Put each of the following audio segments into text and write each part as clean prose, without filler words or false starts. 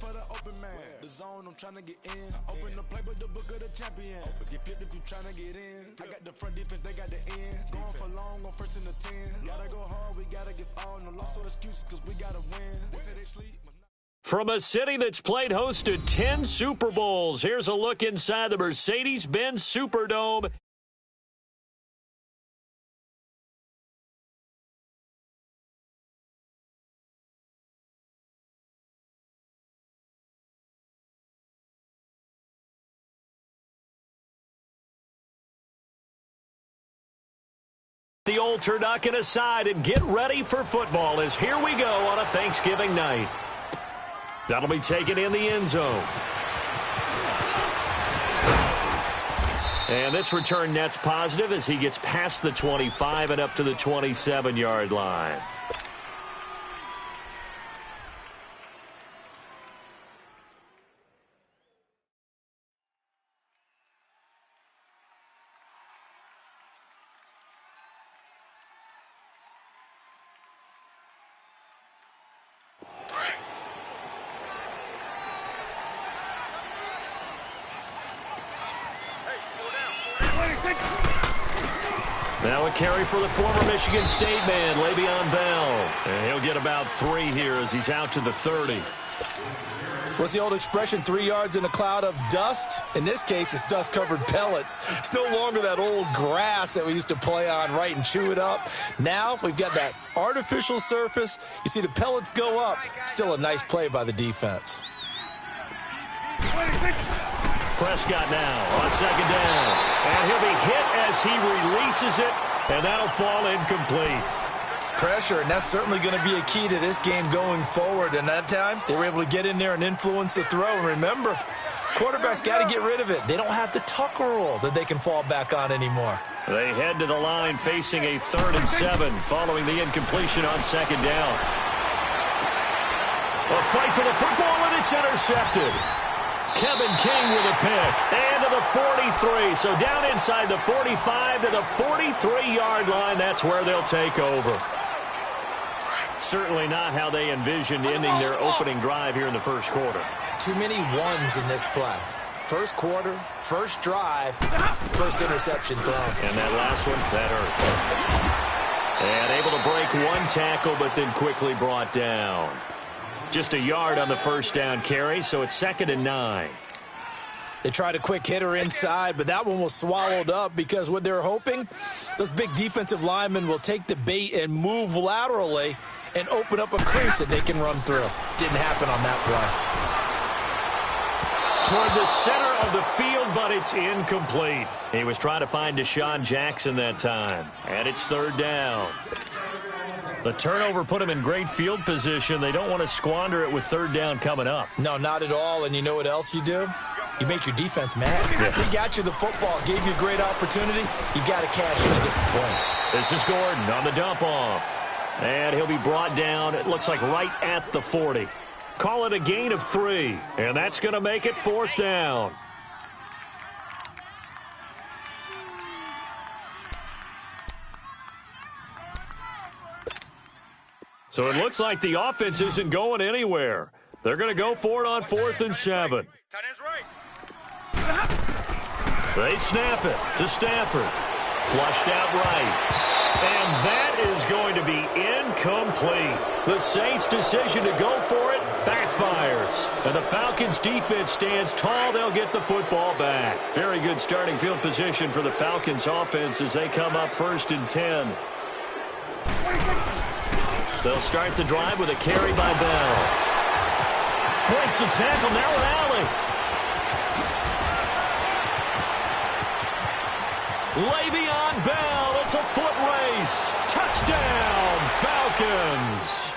for the open man. The zone, I'm trying to get in. Open the playbook, the book of the champion. Get flipped if you trying to get in. I got the front defense, they got the end. Going for long, on first and the 10. Gotta go hard, we gotta give all. No loss or excuses, cause we gotta win. They say they sleep. From a city that's played host to 10 Super Bowls, here's a look inside the Mercedes-Benz Superdome. The old turducken aside and get ready for football as here we go on a Thanksgiving night. That'll be taken in the end zone. And this return net's positive as he gets past the 25 and up to the 27-yard line. Now a carry for the former Michigan State man, Le'Veon Bell. And he'll get about 3 here as he's out to the 30. What's the old expression, 3 yards in a cloud of dust? In this case, it's dust-covered pellets. It's no longer that old grass that we used to play on, right, and chew it up. Now we've got that artificial surface. You see the pellets go up. Still a nice play by the defense. Prescott now on second down. And he'll be hit as he releases it, and that'll fall incomplete. Pressure, and that's certainly going to be a key to this game going forward. And that time, they were able to get in there and influence the throw. And remember, quarterbacks got to get rid of it. They don't have the Tucker rule that they can fall back on anymore. They head to the line facing a 3rd and 7 following the incompletion on second down. A fight for the football, and it's intercepted. Kevin King with a pick. And to the 43. So down inside the 45 to the 43-yard line. That's where they'll take over. Certainly not how they envisioned ending their opening drive here in the first quarter. Too many ones in this play. First quarter, first drive, first interception throw. And that last one, that hurt. And able to break one tackle, but then quickly brought down. Just a yard on the first down carry, so it's 2nd and 9. They tried a quick hitter inside, but that one was swallowed up because what they're hoping, those big defensive linemen will take the bait and move laterally and open up a crease that they can run through. Didn't happen on that play. Toward the center of the field, but it's incomplete. He was trying to find Deshaun Jackson that time, and it's 3rd down. The turnover put him in great field position. They don't want to squander it with 3rd down coming up. No, not at all. And you know what else you do? You make your defense mad. Yeah. He got you the football, gave you a great opportunity. You got to cash in and get some points. This is Gordon on the dump off. And he'll be brought down, it looks like right at the 40. Call it a gain of 3. And that's going to make it 4th down. So it looks like the offense isn't going anywhere. They're going to go for it on 4th and 7. They snap it to Stafford. Flushed out right. And that is going to be incomplete. The Saints' decision to go for it backfires. And the Falcons' defense stands tall. They'll get the football back. Very good starting field position for the Falcons' offense as they come up 1st and 10. They'll start the drive with a carry by Bell. Breaks the tackle, now an alley. Le'Veon Bell, it's a foot race. Touchdown, Falcons.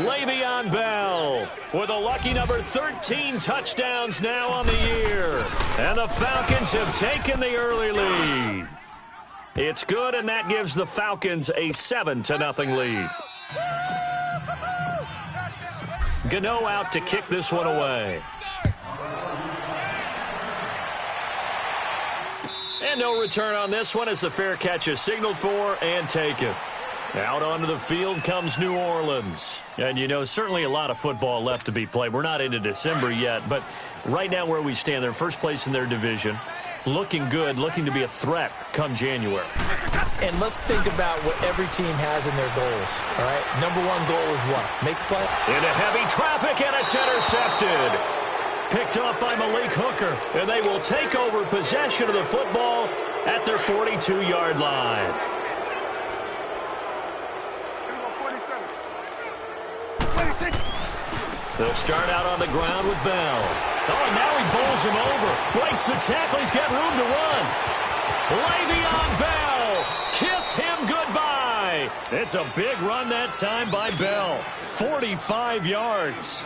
Le'Veon Bell with a lucky number 13 touchdowns now on the year. And the Falcons have taken the early lead. It's good, and that gives the Falcons a 7-0 lead. Gano out to kick this one away. And no return on this one as the fair catch is signaled for and taken. Out onto the field comes New Orleans. And, you know, certainly a lot of football left to be played. We're not into December yet, but right now where we stand, they're first place in their division. Looking good, looking to be a threat come January. And let's think about what every team has in their goals, all right? Number one goal is what? Make the play? Into heavy traffic, and it's intercepted. Picked up by Malik Hooker, and they will take over possession of the football at their 42-yard line. They'll start out on the ground with Bell. Oh, and now he bowls him over. Breaks the tackle. He's got room to run. Le'Veon Bell. Kiss him goodbye. It's a big run that time by Bell. 45 yards.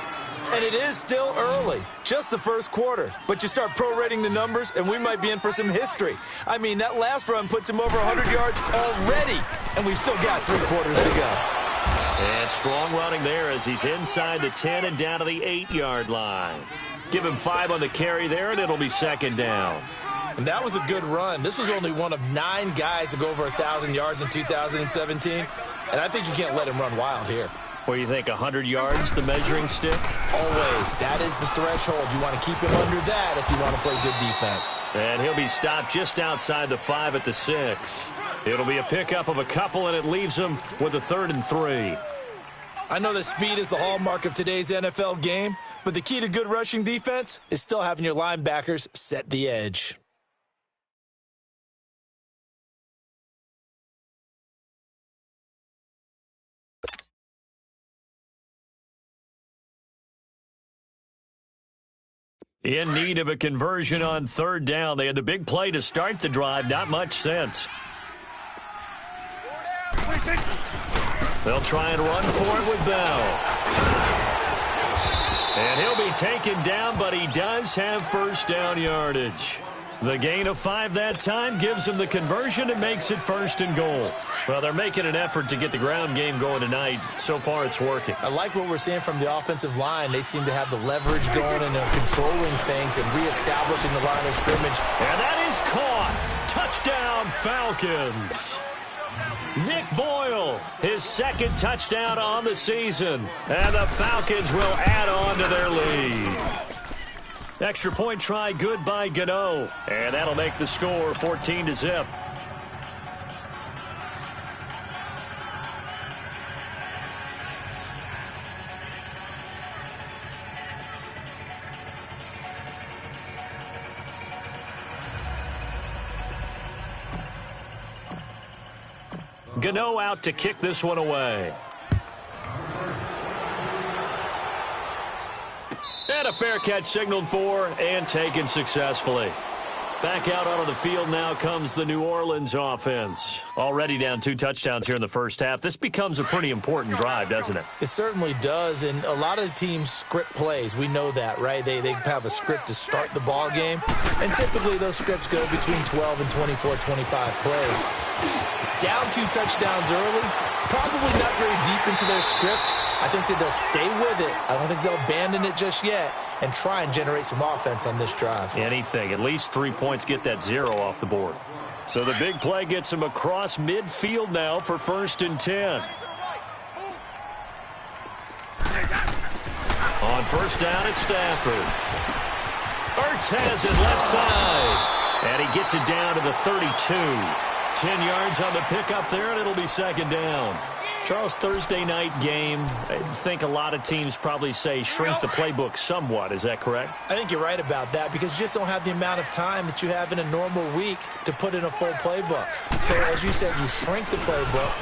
And it is still early, just the first quarter. But you start prorating the numbers, and we might be in for some history. I mean, that last run puts him over 100 yards already, and we've still got 3 quarters to go. And strong running there as he's inside the 10 and down to the 8-yard line. Give him 5 on the carry there, and it'll be second down. And that was a good run. This was only one of 9 guys to go over 1,000 yards in 2017. And I think you can't let him run wild here. What do you think, 100 yards, the measuring stick? Always. That is the threshold. You want to keep him under that if you want to play good defense. And he'll be stopped just outside the 5 at the 6. It'll be a pickup of a couple, and it leaves him with a 3rd and 3. I know that speed is the hallmark of today's NFL game, but the key to good rushing defense is still having your linebackers set the edge. In need of a conversion on 3rd down. They had the big play to start the drive. Not much sense. They'll try and run for it with Bell. And he'll be taken down, but he does have first down yardage. The gain of 5 that time gives him the conversion and makes it 1st and goal. Well, they're making an effort to get the ground game going tonight. So far, it's working. I like what we're seeing from the offensive line. They seem to have the leverage going and they're controlling things and reestablishing the line of scrimmage. And that is caught. Touchdown, Falcons. Nick Boyle, his 2nd touchdown on the season. And the Falcons will add on to their lead. Extra point try good by Gano. And that'll make the score 14-0. Gano out to kick this one away. And a fair catch signaled for and taken successfully. Back out onto the field now comes the New Orleans offense. Already down 2 touchdowns here in the first half. This becomes a pretty important drive, doesn't it? It certainly does, and a lot of teams script plays. We know that, right? They have a script to start the ball game, and typically those scripts go between 12 and 24, 25 plays. Down 2 touchdowns early, probably not very deep into their script. I think that they'll stay with it. I don't think they'll abandon it just yet and try and generate some offense on this drive. Anything. At least 3 points, get that 0 off the board. So the big play gets him across midfield now for 1st and 10. On 1st down, it's Stafford. Ertz has it left side. And he gets it down to the 32. 10 yards on the pickup there, and it'll be 2nd down. Charles, Thursday night game, I think a lot of teams probably say shrink the playbook somewhat. Is that correct? I think you're right about that because you just don't have the amount of time that you have in a normal week to put in a full playbook. So, as you said, you shrink the playbook,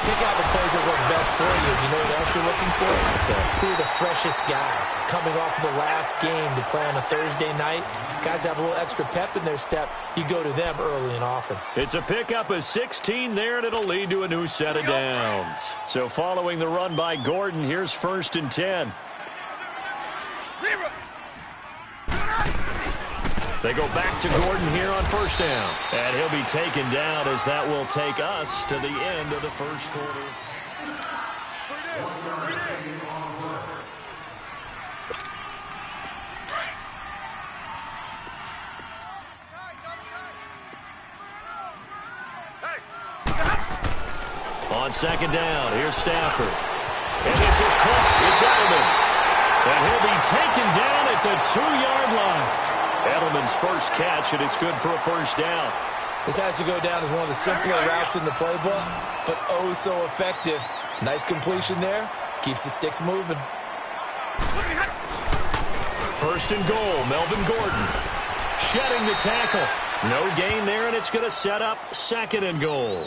pick out the plays that work best for you. You know what else you're looking for? Who are the freshest guys coming off of the last game to play on a Thursday night? Guys have a little extra pep in their step. You go to them early and often. It's a pickup of 16 there, and it'll lead to a new set of downs. So following the run by Gordon, here's 1st and 10. They go back to Gordon here on 1st down. And he'll be taken down as that will take us to the end of the first quarter. On On second down, here's Stafford. And this is caught. It's Edelman. And he'll be taken down at the 2-yard line. Edelman's first catch, and it's good for a first down. This has to go down as one of the simpler routes in the playbook, but oh so effective. Nice completion there. Keeps the sticks moving. First and goal, Melvin Gordon. Shedding the tackle. No gain there, and it's going to set up second and goal.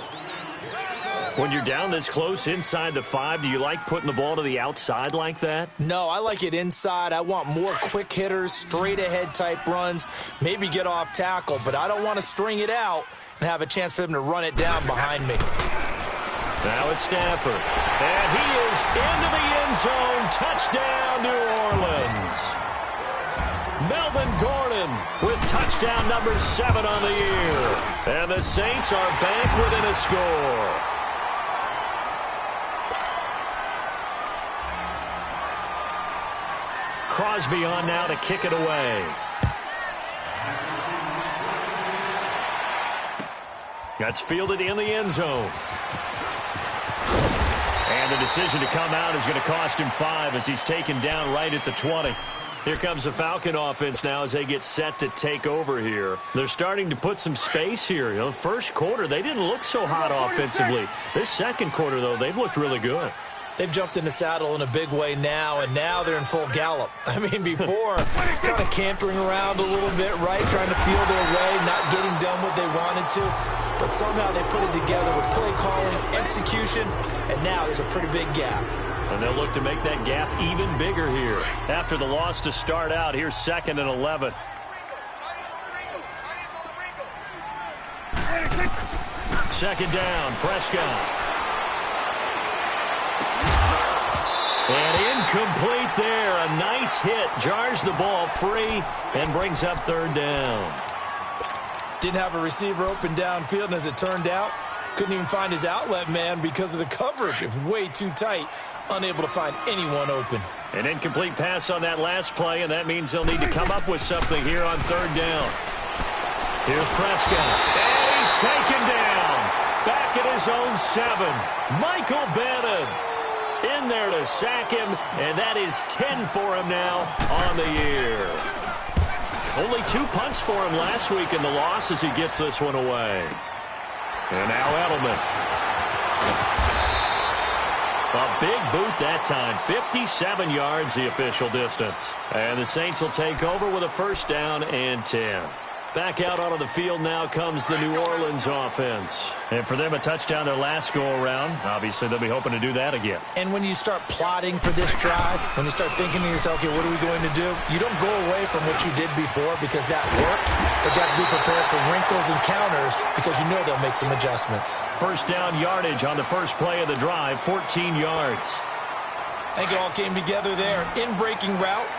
When you're down this close inside the 5, do you like putting the ball to the outside like that? No, I like it inside. I want more quick hitters, straight-ahead type runs, maybe get off tackle, but I don't want to string it out and have a chance for them to run it down behind me. Now it's Stafford, and he is into the end zone. Touchdown, New Orleans. Melvin Gordon with touchdown number 7 on the year. And the Saints are back within a score. Crosby on now to kick it away. That's fielded in the end zone. And the decision to come out is going to cost him 5 as he's taken down right at the 20. Here comes the Falcon offense now as they get set to take over here. They're starting to put some space here. You know, first quarter, they didn't look so hot offensively. This second quarter, though, they've looked really good. They've jumped in the saddle in a big way now, and now they're in full gallop. I mean, before, kind of cantering around a little bit, right, trying to feel their way, not getting done what they wanted to. But somehow they put it together with play calling, execution, and now there's a pretty big gap. And they'll look to make that gap even bigger here. After the loss to start out, here's 2nd and 11. Second down, Prescott. And incomplete there. A nice hit. Jars the ball free and brings up 3rd down. Didn't have a receiver open downfield, and as it turned out, couldn't even find his outlet man because of the coverage. It was way too tight. Unable to find anyone open. An incomplete pass on that last play, and that means they'll need to come up with something here on 3rd down. Here's Prescott. And he's taken down. Back at his own 7. Michael Bannon in there to sack him, and that is 10 for him now on the year. Only 2 punts for him last week in the loss as he gets this one away. And now Edelman. A big boot that time. 57 yards the official distance. And the Saints will take over with a first down and 10. Back out onto the field now comes the New Orleans offense. And for them, a touchdown their last go-around. Obviously, they'll be hoping to do that again. And when you start plotting for this drive, when you start thinking to yourself, okay, what are we going to do? You don't go away from what you did before because that worked, but you have to be prepared for wrinkles and counters because you know they'll make some adjustments. First down yardage on the first play of the drive, 14 yards. I think it all came together there. In-breaking route,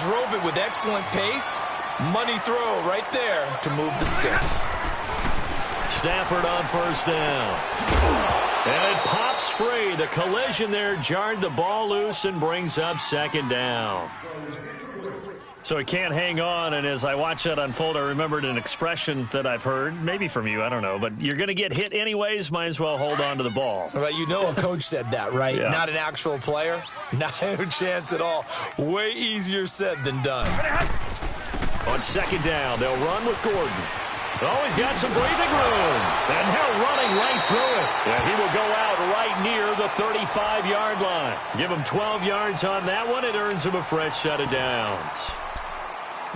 drove it with excellent pace. Money throw right there to move the sticks. Stafford on first down. And it pops free. The collision there jarred the ball loose and brings up 2nd down. So he can't hang on, and as I watch that unfold, I remembered an expression that I've heard, maybe from you, I don't know, but you're going to get hit anyways, might as well hold on to the ball. Right, you know a coach said that, right? Yeah. Not an actual player. Not a chance at all. Way easier said than done. On 2nd down, they'll run with Gordon. Oh, he's got some breathing room. And now running right through it. And he will go out right near the 35-yard line. Give him 12 yards on that one. It earns him a fresh set of downs.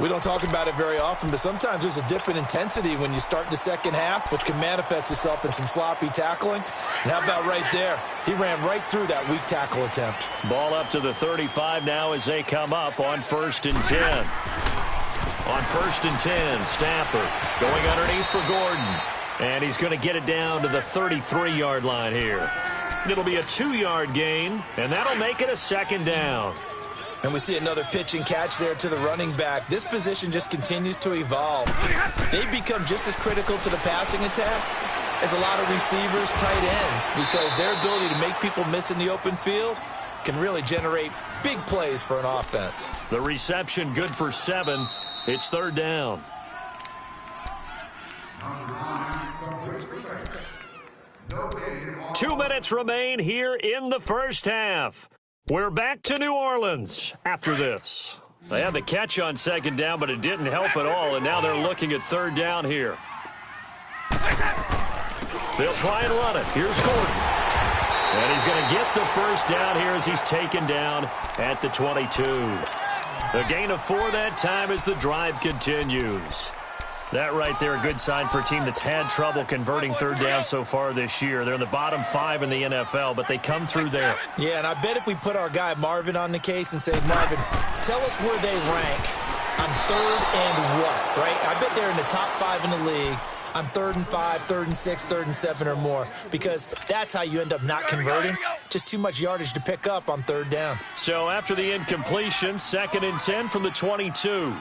We don't talk about it very often, but sometimes there's a dip in intensity when you start the second half, which can manifest itself in some sloppy tackling. And how about right there? He ran right through that weak tackle attempt. Ball up to the 35 now as they come up on 1st and 10. On 1st and 10, Stafford going underneath for Gordon. And he's going to get it down to the 33-yard line here. It'll be a 2-yard gain, and that'll make it a 2nd down. And we see another pitch and catch there to the running back. This position just continues to evolve. They become just as critical to the passing attack as a lot of receivers, tight ends, because their ability to make people miss in the open field can really generate big plays for an offense. The reception good for 7. It's 3rd down. No gain on 2 minutes remain here in the first half. We're back to New Orleans after this. They had the catch on second down, but it didn't help at all, and now they're looking at third down here. They'll try and run it. Here's Gordon. And he's going to get the first down here as he's taken down at the 22. The gain of 4 that time as the drive continues. That right there, a good sign for a team that's had trouble converting third down so far this year. They're in the bottom 5 in the NFL, but they come through there. Yeah, and I bet if we put our guy Marvin on the case and say, Marvin, tell us where they rank on third and what, right? I bet they're in the top 5 in the league on 3rd and 5, 3rd and 6, 3rd and 7 or more, because that's how you end up not converting. Just too much yardage to pick up on third down. So after the incompletion, 2nd and 10 from the 22.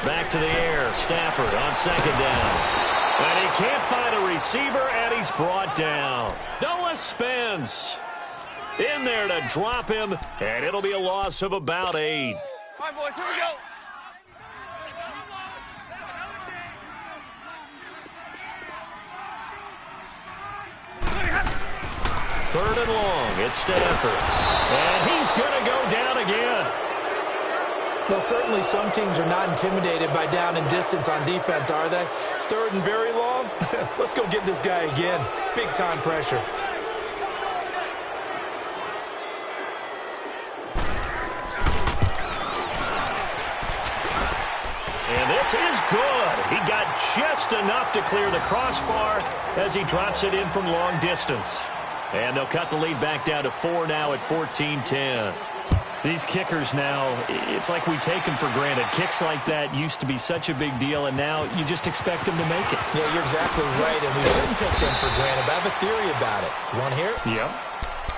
Back to the air. Stafford on second down. And he can't find a receiver, and he's brought down. Noah Spence in there to drop him, and it'll be a loss of about 8. All right, boys, here we go. Third and long. It's Stafford. And he's going to go down again. Well, certainly some teams are not intimidated by down and distance on defense, are they? 3rd and very long? Let's go get this guy again. Big-time pressure. And this is good. He got just enough to clear the crossbar as he drops it in from long distance. And they'll cut the lead back down to 4 now at 14-10. These kickers now, it's like we take them for granted. Kicks like that used to be such a big deal, and now you just expect them to make it. Yeah, you're exactly right, and we shouldn't take them for granted. But I have a theory about it. You want to hear it? Yep.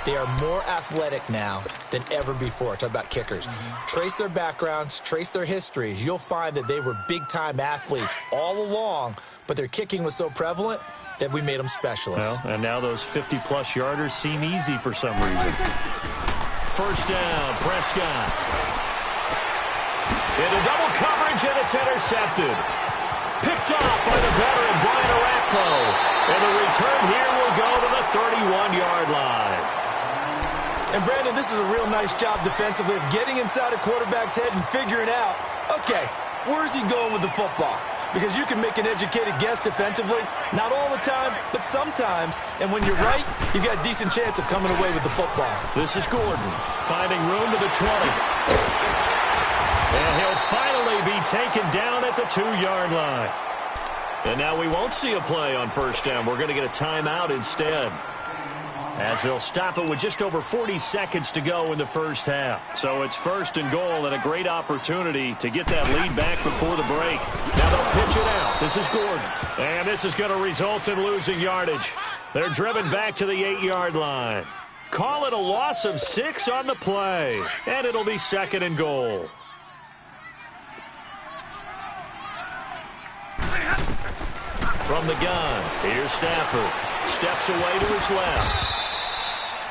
They are more athletic now than ever before. Talk about kickers. Trace their backgrounds, trace their histories. You'll find that they were big-time athletes all along, but their kicking was so prevalent that we made them specialists. Well, and now those 50-plus yarders seem easy for some reason. First down, Prescott. Into double coverage, and it's intercepted. Picked off by the veteran, Brian Orakpo. And the return here will go to the 31-yard line. And, Brandon, this is a real nice job defensively of getting inside a quarterback's head and figuring out, okay, where's he going with the football? Because you can make an educated guess defensively. Not all the time, but sometimes. And when you're right, you've got a decent chance of coming away with the football. This is Gordon finding room to the 20. And he'll finally be taken down at the 2-yard line. And now we won't see a play on first down. We're going to get a timeout instead, as they'll stop it with just over 40 seconds to go in the first half. So it's 1st and goal, and a great opportunity to get that lead back before the break. Now they'll pitch it out. This is Gordon. And this is going to result in losing yardage. They're driven back to the 8-yard line. Call it a loss of 6 on the play. And it'll be 2nd and goal. From the gun, here's Stafford. Steps away to his left.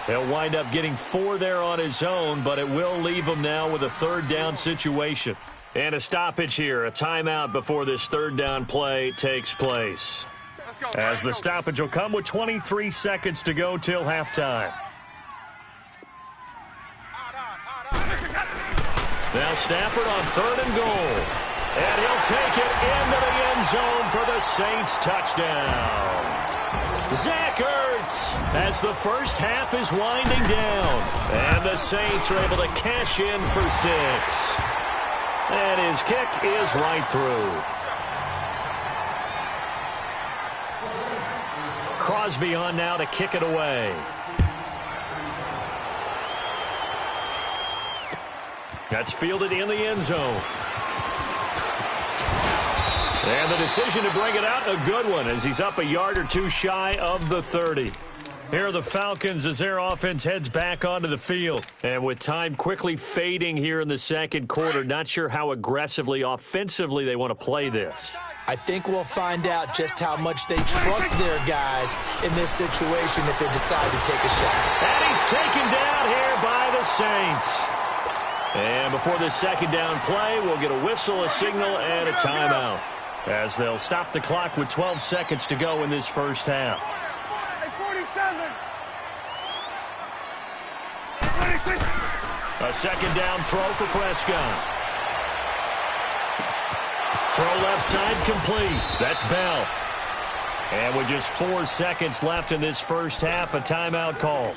He'll wind up getting 4 there on his own, but it will leave him now with a 3rd down situation. And a stoppage here, a timeout before this 3rd down play takes place. As the stoppage will come with 23 seconds to go till halftime. Now Stafford on 3rd and goal. And he'll take it into the end zone for the Saints touchdown. Zach Ertz as the first half is winding down. And the Saints are able to cash in for 6. And his kick is right through. Crosby on now to kick it away. That's fielded in the end zone. And the decision to bring it out, a good one, as he's up a yard or 2 shy of the 30. Here are the Falcons as their offense heads back onto the field. And with time quickly fading here in the second quarter, not sure how aggressively, offensively they want to play this. I think we'll find out just how much they trust their guys in this situation if they decide to take a shot. And he's taken down here by the Saints. And before this second down play, we'll get a whistle, a signal, and a timeout, as they'll stop the clock with 12 seconds to go in this first half. A second down throw for Prescott. Throw left side complete. That's Bell. And with just 4 seconds left in this first half, a timeout call.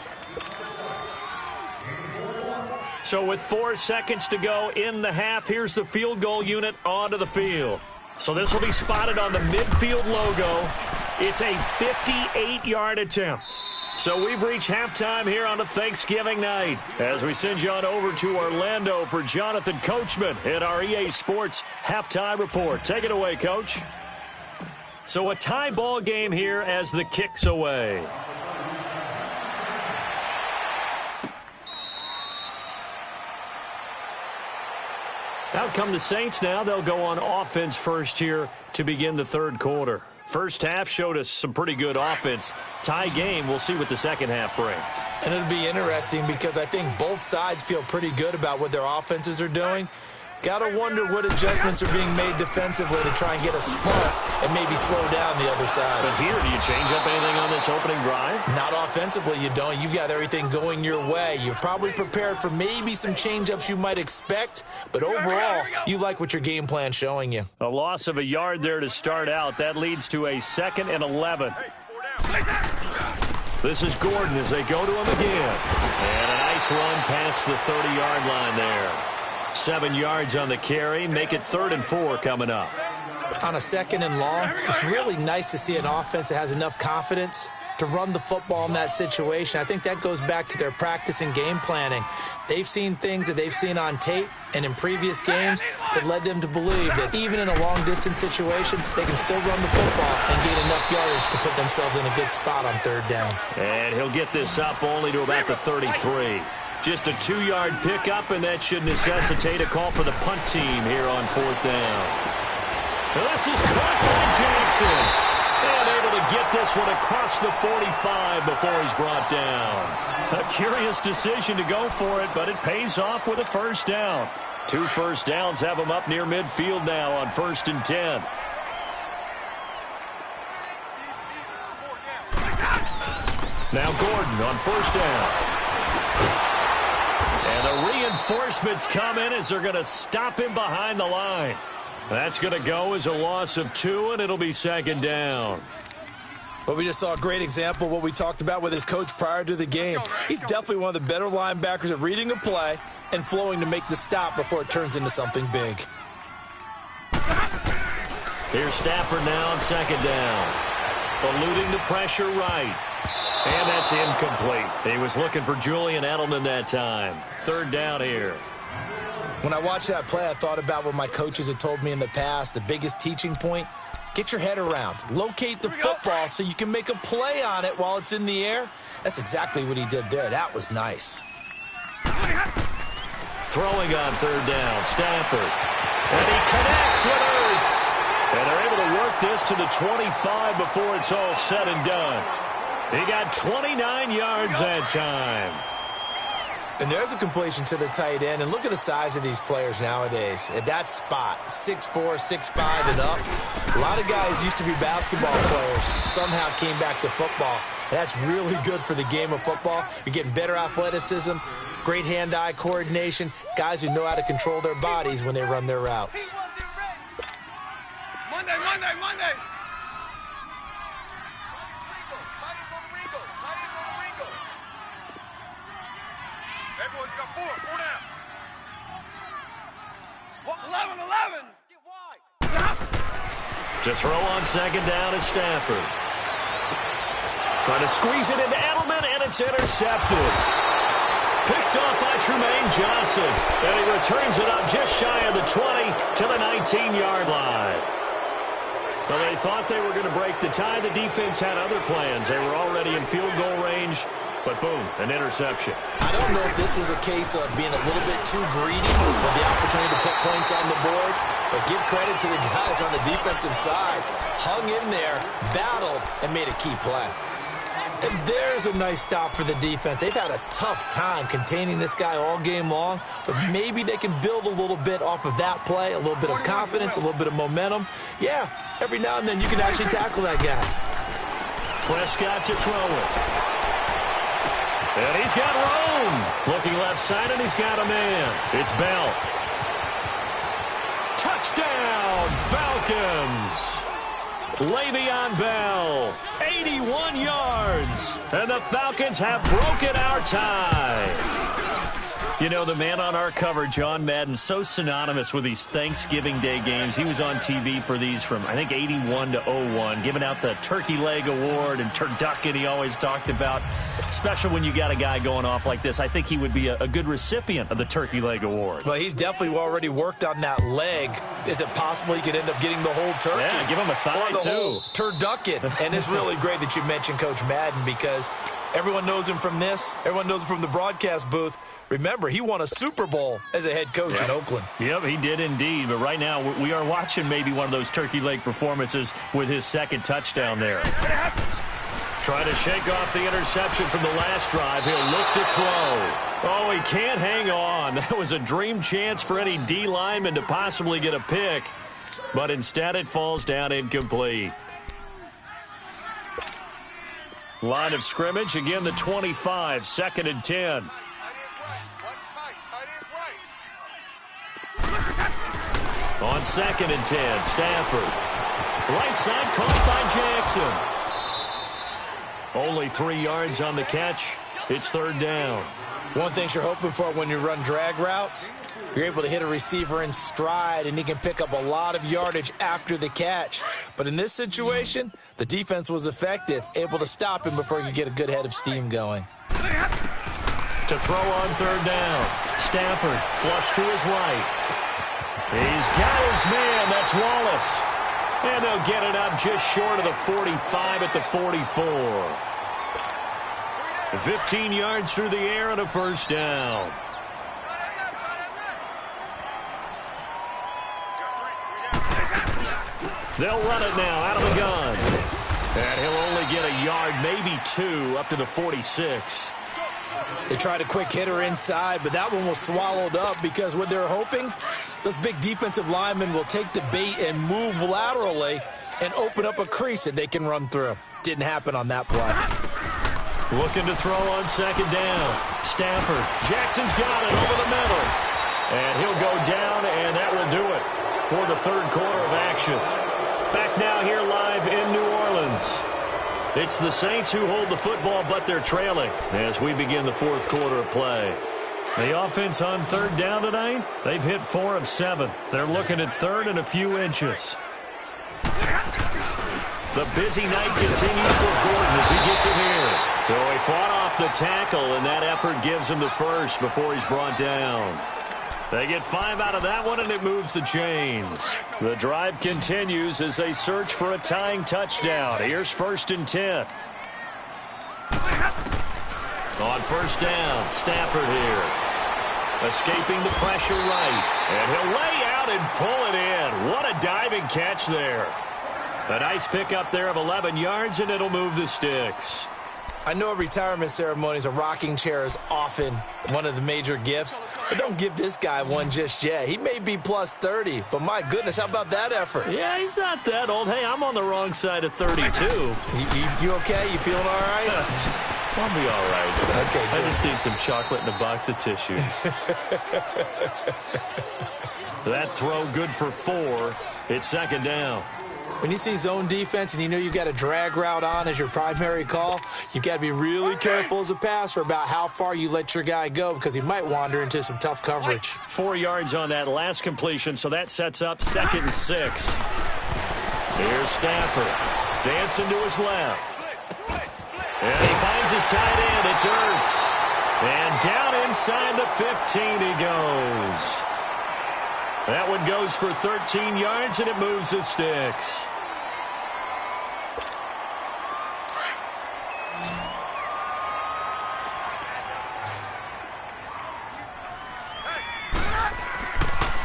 So with 4 seconds to go in the half, here's the field goal unit onto the field. So this will be spotted on the midfield logo. It's a 58-yard attempt. So we've reached halftime here on a Thanksgiving night as we send you on over to Orlando for Jonathan Coachman in our EA Sports Halftime Report. Take it away, Coach. So a tie ball game here as the kick's away. Out come the Saints now. They'll go on offense first here to begin the third quarter. First half showed us some pretty good offense. Tie game, we'll see what the second half brings. And it'll be interesting because I think both sides feel pretty good about what their offenses are doing. Got to wonder what adjustments are being made defensively to try and get a spark and maybe slow down the other side. But here, do you change up anything on this opening drive? Not offensively, you don't. You've got everything going your way. You've probably prepared for maybe some change-ups you might expect, but overall, you like what your game plan's showing you. A loss of a yard there to start out. That leads to a 2nd and 11. This is Gordon as they go to him again. And a nice run past the 30-yard line there. 7 yards on the carry. Make it 3rd and 4 coming up. On a 2nd and long, it's really nice to see an offense that has enough confidence to run the football in that situation. I think that goes back to their practice and game planning. They've seen things that they've seen on tape and in previous games that led them to believe that even in a long-distance situation, they can still run the football and gain enough yardage to put themselves in a good spot on 3rd down. And he'll get this up only to about the 33. Just a 2-yard pickup, and that should necessitate a call for the punt team here on 4th down. This is caught by Jackson. And able to get this one across the 45 before he's brought down. A curious decision to go for it, but it pays off with a 1st down. 2 first downs have him up near midfield now on 1st and 10. Now Gordon on 1st down. And the reinforcements come in as they're going to stop him behind the line. That's going to go as a loss of 2, and it'll be 2nd down. Well, we just saw a great example of what we talked about with his coach prior to the game. He's definitely one of the better linebackers at reading a play and flowing to make the stop before it turns into something big. Here's Stafford now on 2nd down. Eluding the pressure right. And that's incomplete. He was looking for Julian Edelman that time. 3rd down here. When I watched that play, I thought about what my coaches had told me in the past. The biggest teaching point, get your head around. Locate the football so you can make a play on it while it's in the air. That's exactly what he did there. That was nice. Throwing on 3rd down, Stafford. And he connects with Ertz. And they're able to work this to the 25 before it's all said and done. He got 29 yards that time. And there's a completion to the tight end. And look at the size of these players nowadays. At that spot, 6'4", 6'5", and up. A lot of guys used to be basketball players. Somehow came back to football. And that's really good for the game of football. You're getting better athleticism, great hand-eye coordination, guys who know how to control their bodies when they run their routes. Monday. To throw on 2nd down is Stafford. Trying to squeeze it into Edelman, and it's intercepted. Picked off by Tremaine Johnson. And he returns it up just shy of the 20 to the 19-yard line. Well, they thought they were going to break the tie. The defense had other plans. They were already in field goal range. But boom, an interception. I don't know if this was a case of being a little bit too greedy with the opportunity to put points on the board, but give credit to the guys on the defensive side. Hung in there, battled, and made a key play. And there's a nice stop for the defense. They've had a tough time containing this guy all game long, but maybe they can build a little bit off of that play, a little bit of confidence, a little bit of momentum. Yeah, every now and then you can actually tackle that guy. Prescott to throw it. And he's got room. Looking left side, and he's got a man. It's Bell. Touchdown, Falcons. Le'Veon Bell, 81 yards. And the Falcons have broken our tie. You know, the man on our cover, John Madden, so synonymous with these Thanksgiving Day games. He was on TV for these from, I think, 81 to 01, giving out the Turkey Leg Award and turducken he always talked about. Special when you got a guy going off like this. I think he would be a good recipient of the Turkey Leg Award. Well, he's definitely already worked on that leg. Is it possible he could end up getting the whole turkey? Yeah, give him a thigh, or the too. whole turducken. And it's really great that you mentioned Coach Madden because everyone knows him from this. Everyone knows him from the broadcast booth. Remember, he won a Super Bowl as a head coach in Oakland. Yep, he did indeed. But right now, we are watching maybe one of those turkey leg performances with his second touchdown there. Trying to shake off the interception from the last drive. He'll look to throw. Oh, he can't hang on. That was a dream chance for any D lineman to possibly get a pick. But instead, it falls down incomplete. Line of scrimmage, again the 25, 2nd and 10. On 2nd and 10, Stafford. Right side caught by Jackson. Only 3 yards on the catch. It's 3rd down. One thing you're hoping for when you run drag routes, you're able to hit a receiver in stride, and he can pick up a lot of yardage after the catch. But in this situation, the defense was effective, able to stop him before he could get a good head of steam going. To throw on 3rd down. Stafford flush to his right. He's got his man. That's Wallace. And they'll get it up just short of the 45 at the 44. 15 yards through the air and a 1st down. They'll run it now out of the gun. And he'll only get a yard, maybe 2, up to the 46. They tried a quick hitter inside, but that one was swallowed up because what they're hoping, those big defensive linemen will take the bait and move laterally and open up a crease that they can run through. Didn't happen on that play. Looking to throw on 2nd down. Stafford. Jackson's got it over the middle. And he'll go down, and that will do it for the 3rd quarter of action. Back now here live in New Orleans. It's the Saints who hold the football, but they're trailing as we begin the 4th quarter of play. The offense on 3rd down tonight, they've hit 4 of 7. They're looking at 3rd and a few inches. The busy night continues for Gordon as he gets it here. So he fought off the tackle, and that effort gives him the 1st before he's brought down. They get 5 out of that one, and it moves the chains. The drive continues as they search for a tying touchdown. Here's 1st and 10. On 1st down, Stafford here. Escaping the pressure right. And he'll lay out and pull it in. What a diving catch there. A nice pickup there of 11 yards, and it'll move the sticks. I know retirement ceremonies, a rocking chair is often one of the major gifts, but don't give this guy one just yet. He may be plus 30, but my goodness, how about that effort? Yeah, he's not that old. Hey, I'm on the wrong side of 32. You okay? You feeling all right? I'll be all right. Okay, good. I just need some chocolate and a box of tissues. That throw good for 4. It's 2nd down. When you see zone defense and you know you've got a drag route on as your primary call, you've got to be really careful as a passer about how far you let your guy go because he might wander into some tough coverage. 4 yards on that last completion, so that sets up 2nd and 6. Here's Stafford. Dancing to his left. And he finds his tight end. It's Ertz. And down inside the 15 he goes. That one goes for 13 yards, and it moves the sticks.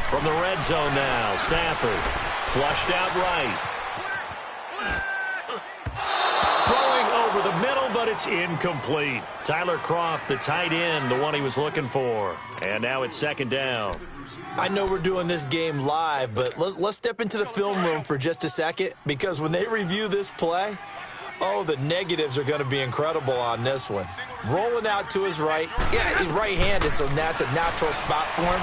From the red zone now, Stafford flushed out right. Throwing over the middle, but it's incomplete. Tyler Kroft, the tight end, the one he was looking for. And now it's 2nd down. I know we're doing this game live, but let's step into the film room for just a second because when they review this play, Oh, the negatives are going to be incredible on this one. Rolling out to his right. Yeah, he's right-handed, so that's a natural spot for him.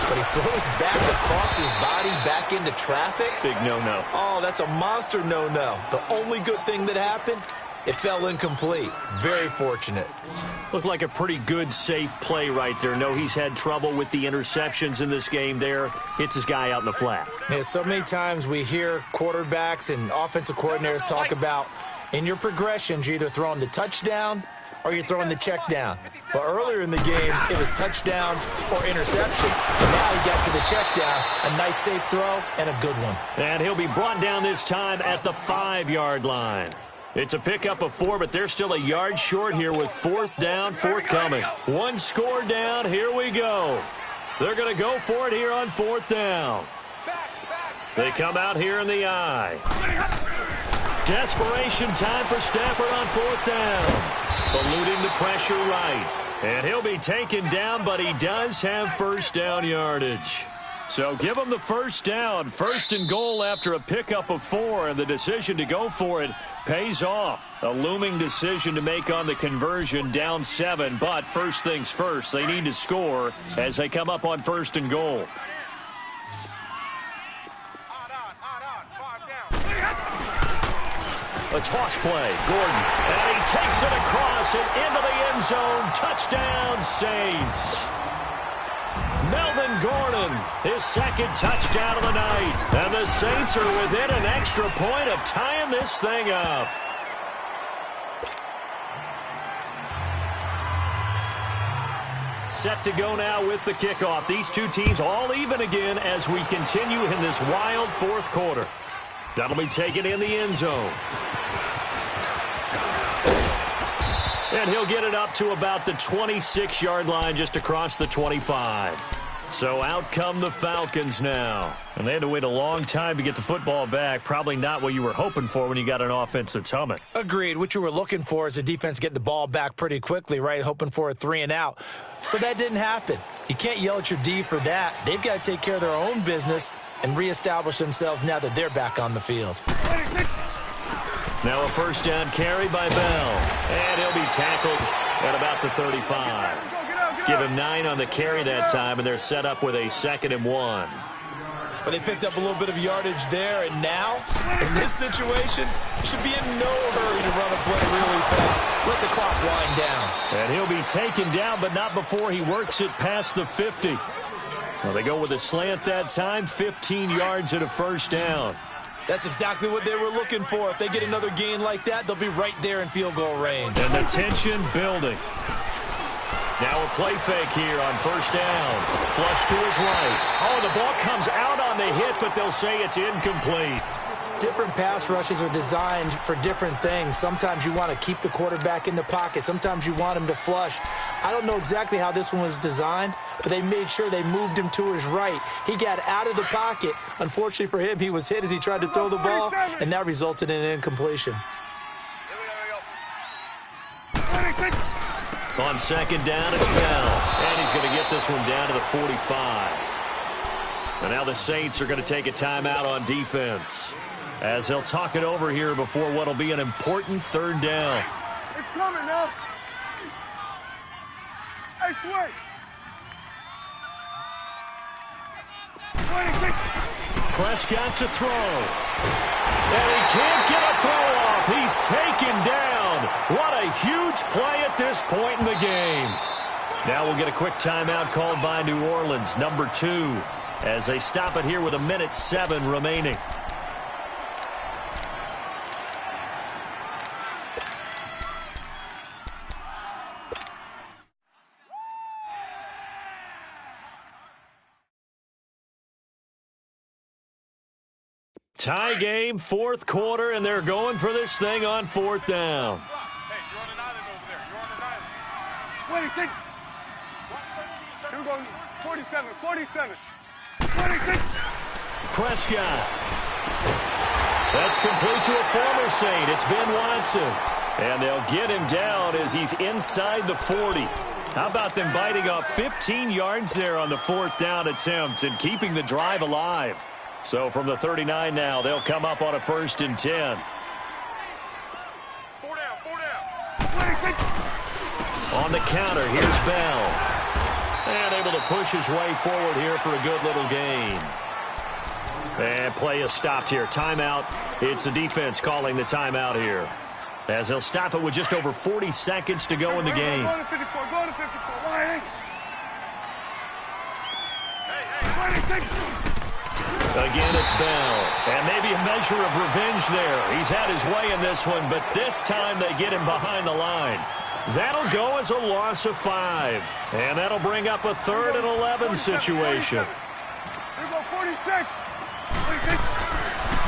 But he throws back across his body back into traffic. Big no-no. Oh, that's a monster no-no. The only good thing that happened, it fell incomplete. Very fortunate. Looked like a pretty good, safe play right there. No, he's had trouble with the interceptions in this game there. Hits his guy out in the flat. Yeah, so many times we hear quarterbacks and offensive coordinators talk about in your progressions, you're either throwing the touchdown or you're throwing the check down. But earlier in the game, it was touchdown or interception. And now he got to the check down. A nice safe throw and a good one. And he'll be brought down this time at the 5-yard line. It's a pickup of 4, but they're still a yard short here with 4th down forthcoming. One score down. Here we go. They're going to go for it here on 4th down. They come out here in the I. Desperation time for Stafford on 4th down. Eluding the pressure right. And he'll be taken down, but he does have first down yardage. So give him the first down. 1st and goal after a pickup of 4, and the decision to go for it pays off. A looming decision to make on the conversion, down 7, but first things first, they need to score as they come up on 1st and goal. A toss play, Gordon, and he takes it across and into the end zone. Touchdown, Saints. Melvin Gordon, his 2nd touchdown of the night. And the Saints are within an extra point of tying this thing up. Set to go now with the kickoff. These two teams all even again as we continue in this wild 4th quarter. That'll be taken in the end zone. And he'll get it up to about the 26-yard line, just across the 25. So out come the Falcons now. And they had to wait a long time to get the football back. Probably not what you were hoping for when you got an offense that's humming. Agreed. What you were looking for is the defense getting the ball back pretty quickly, right? Hoping for a 3 and out. So that didn't happen. You can't yell at your D for that. They've got to take care of their own business and reestablish themselves now that they're back on the field. Now a first down carry by Bell. And he'll be tackled at about the 35. Give him 9 on the carry that time, and they're set up with a 2nd and 1. But they picked up a little bit of yardage there, and now, in this situation, should be in no hurry to run a play really fast. Let the clock wind down. And he'll be taken down, but not before he works it past the 50. Well, they go with a slant that time, 15 yards and a first down. That's exactly what they were looking for. If they get another gain like that, they'll be right there in field goal range. And the tension building. Now a play fake here on first down. Flush to his right. Oh, the ball comes out on the hit, but they'll say it's incomplete. Different pass rushes are designed for different things. Sometimes you want to keep the quarterback in the pocket. Sometimes you want him to flush. I don't know exactly how this one was designed, but they made sure they moved him to his right. He got out of the pocket. Unfortunately for him, he was hit as he tried to throw the ball, and that resulted in an incompletion. On second down, it's Bell. And he's going to get this one down to the 45. And now the Saints are going to take a timeout on defense, as they'll talk it over here before what will be an important 3rd down. It's coming now. Hey, swing. Prescott to throw. And he can't get a throw off. He's taken down. What a huge play at this point in the game. Now we'll get a quick timeout called by New Orleans, number 2, as they stop it here with 1:07 remaining. Tie game, 4th quarter, and they're going for this thing on 4th down. Hey, you're on an island over there. You're on an island. 26. You're going 47, 47. 26. Prescott. That's complete to a former Saint. It's Ben Watson. And they'll get him down as he's inside the 40. How about them biting off 15 yards there on the 4th down attempt and keeping the drive alive? So from the 39 now, they'll come up on a 1st and 10. On the counter, here's Bell. And able to push his way forward here for a good little gain. And play is stopped here. Timeout. It's the defense calling the timeout here, as they'll stop it with just over 40 seconds to go in the game. Go to 54. Go to 54. Why? Hey. Again, it's Bell. And maybe a measure of revenge there. He's had his way in this one, but this time they get him behind the line. That'll go as a loss of 5. And that'll bring up a 3rd and 11 situation. Here go 46.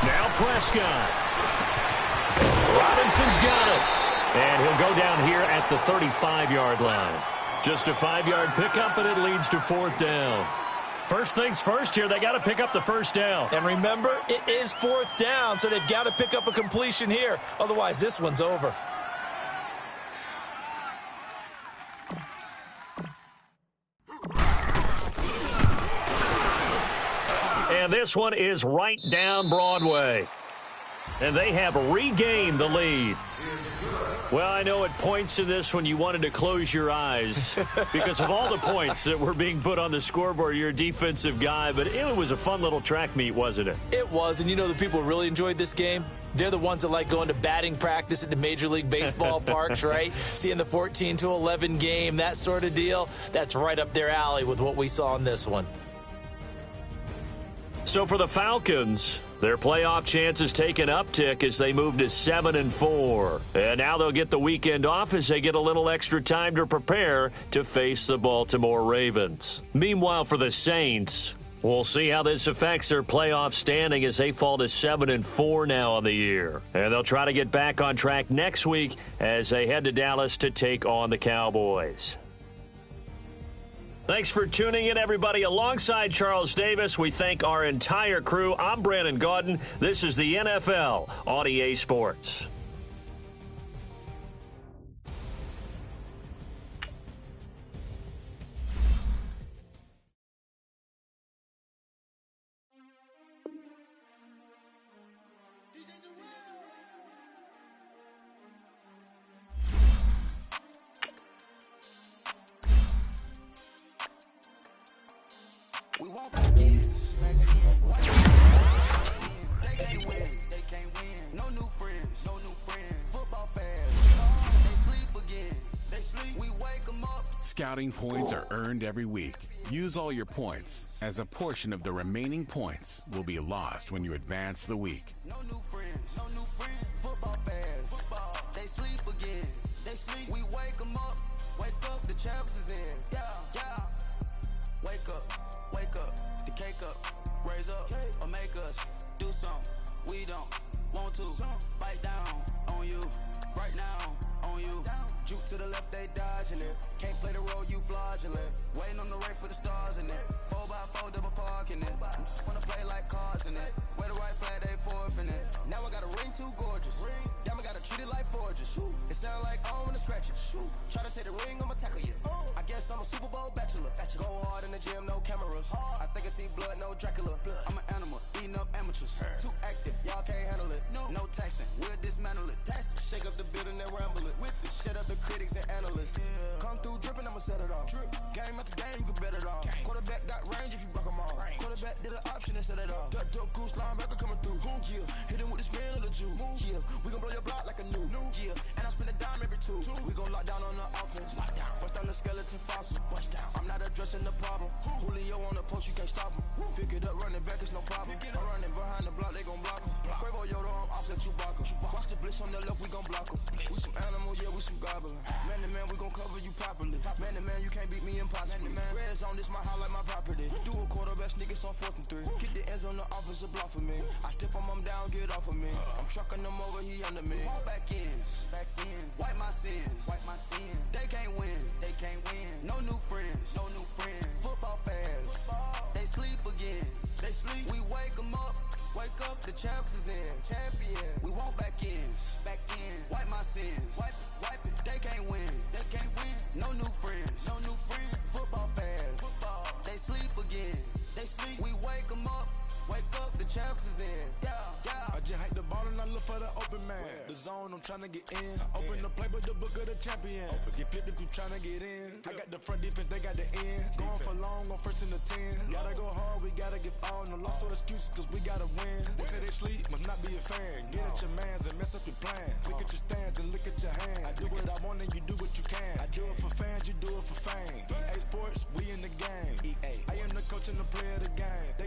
Now Prescott. Robinson's got it. And he'll go down here at the 35-yard line. Just a 5-yard pickup, and it leads to 4th down. First things first here, they got to pick up the first down. And remember, it is 4th down, so they've got to pick up a completion here. Otherwise, this one's over. And this one is right down Broadway. And they have regained the lead. Well, I know at points in this one you wanted to close your eyes because of all the points that were being put on the scoreboard. You're a defensive guy, but it was a fun little track meet, wasn't it? It was, and you know the people who really enjoyed this game? They're the ones that like going to batting practice at the Major League Baseball parks, right? Seeing the 14-11 game, that sort of deal. That's right up their alley with what we saw in this one. So for the Falcons, their playoff chances take an uptick as they move to 7-4. And now they'll get the weekend off as they get a little extra time to prepare to face the Baltimore Ravens. Meanwhile, for the Saints, we'll see how this affects their playoff standing as they fall to 7-4 now on the year. And they'll try to get back on track next week as they head to Dallas to take on the Cowboys. Thanks for tuning in, everybody. Alongside Charles Davis, we thank our entire crew. I'm Brandon Gaudin. This is the NFL on EA Sports. We won't begins. They can't win. No new friends. Football fans. They sleep again. We wake them up. Scouting points are earned every week. Use all your points, as a portion of the remaining points will be lost when you advance the week. No new friends. Football fans. They sleep again. We wake them up. Wake up, the champs is in. Yeah. Wake up, the cake up, raise up, or make us do something we don't want to. Bite down on you, right now on you. Juke to the left, they dodging it. Can't play the role, you fraudulent. Waiting on the race for the stars in it. 4x4 double parking it. Wanna play like cards in it. Where the right flag, they forfeit it. Now I got a ring too gorgeous. Damn, I gotta treat it like forges. It sound like I don't wanna scratch it. Try to take the ring, I'ma tackle you. I guess I'm a Super Bowl bachelor. Go hard in the gym, no cameras. I think I see blood, no Dracula. I'm an animal, eating up amateurs. Too active, y'all can't handle it. No taxing, we'll dismantle it. Shake up the building and ramble it. Shut up the critics and analysts. Come through dripping, I'ma set it off. Game after game, you can bet it off. Quarterback got range if you broke them off. Quarterback did an option and set it off. Duck, goose, linebacker coming through. Yeah, hit him with the spin of the Jew. Yeah, we gon' blow your block like a new. Yeah, and I spend a dime every two. We gon' lock down on the offense. Bust down the skeleton fossil. I'm not addressing the problem. Julio on the post, you can't stop him. Pick it up, running back, it's no problem. I'm running behind the block, they gon' block him. Quavo Yoda on offset, Chewbacca. Watch the blitz on the left, we gon' block him. We some animal, yeah, we some goblin. Man to man, we gon' cover you properly. Man to man, you can't beat me impossibly. Red zone, this my highlight, my property. Do a quarterback sneakers on 4th and 3. Kick the ends on the offensive block for me. I stiff him, I'm down, get off of me. I'm trucking them over, he under me. Back ends, wipe my sins. They can't win. No new friends. Football fans. They sleep again. We wake them up. Wake up, the champs is in. Champion. We want back ends. Wipe my sins. Wipe it. They can't win. No new friends. Football fans. They sleep again. We wake them up. Wake up, the champs is in. Yeah. I just hike the ball and I look for the open man. The zone, I'm trying to get in. Open the playbook, the book of the champion. Get flipped if you trying to get in. I got the front defense, they got the end. Going for long, on first and the 10. Gotta go hard, we gotta give all. No loss or excuses, cause we gotta win. They say they sleep, must not be a fan. Get at your mans and mess up your plan. Look at your stands and look at your hands. I do what I want and you do what you can. I do it for fans, you do it for fame. EA Sports, we in the game. I am the coach and the player of the game. They